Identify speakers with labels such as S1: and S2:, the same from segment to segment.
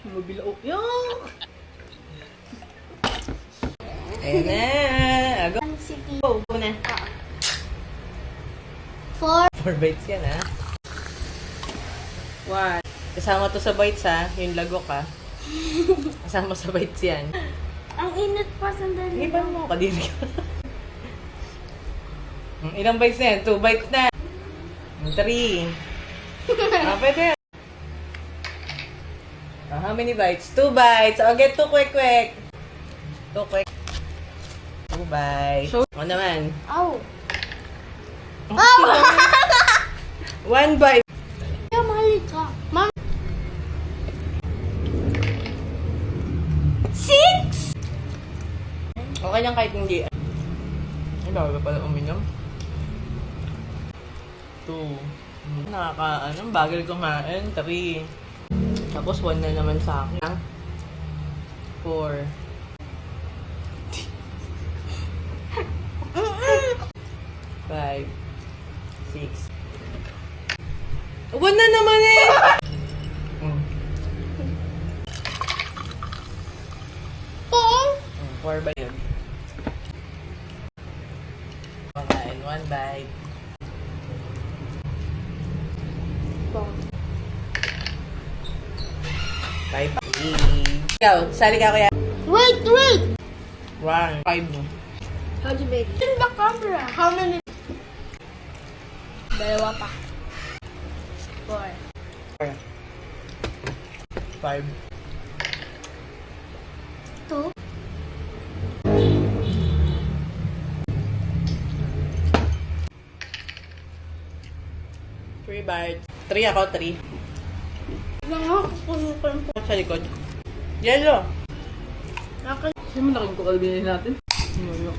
S1: Mabilo. Yung!
S2: Ayan na. Go. Go na.
S3: 4.
S2: 4 bites yan, ha?
S1: 1.
S2: Kasama to sa bites, ha? Yung lagok, ha? Kasama sa bites yan.
S3: Ang init pa, sandali.
S2: Iban mo, kadiri ka. Ilang bites na yan? 2 bites na. 3. Pwede. How many bites? 2 bites. Oh, get 2 quick. 2 quick. 2 bites. O naman.
S3: Ow.
S2: 1 bite.
S3: Kaya mahal ka. Ma'am. 6!
S2: Okay lang kahit hindi. Ay, bago pala uminom. 2. Bagal kumain. 3. Tapos 1 na naman sa akin. 4. 5. 6. 1 na naman eh! 4 ba yun? Pakain, 1 bite. 5. Ikaw, sali ka kaya?
S3: Wait!
S2: 1. 5 mo.
S3: How do you make it? In the camera. How many? 2 pa. 4.
S2: 5.
S3: 2.
S2: Three bites. 3 ako, 3.
S3: Nangakukunin ko yung
S2: Sa likod. Yellow.
S3: akin.
S1: Sino mo laking kukalbinin natin? Ano?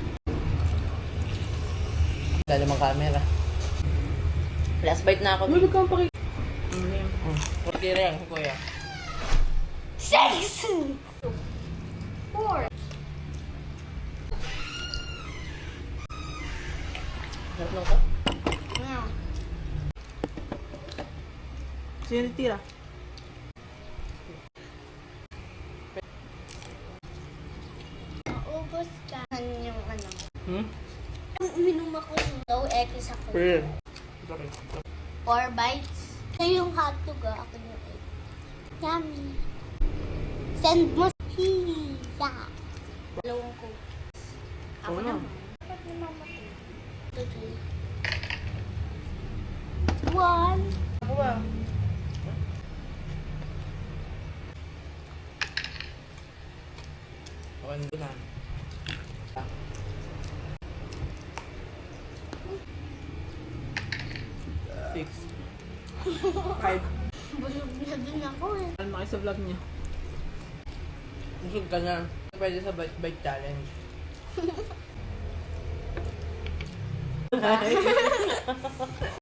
S2: Wala namang camera. Last bite na ako.
S1: May kang pakita.
S2: Okay rin, kuya.
S3: 6! 4.
S2: Tatlong ka.
S1: Sino tira?
S3: Maubos ka yung ano.
S2: Hmm?
S3: Uminom ako ng low X ako.
S2: Pwede.
S3: 4 bites. Ito yung hotdog ako yung egg. Yummy. Send mo sa pizza. Dalawang ko. Ako
S2: na.
S3: naman. Dapat ni mama ko. 1.
S2: Ako ba? Ano na? 6. 5.
S3: Busog na din ako eh.
S1: Ano na kayo sa vlog niya?
S2: Busog ka na. Pwede sa bite challenge.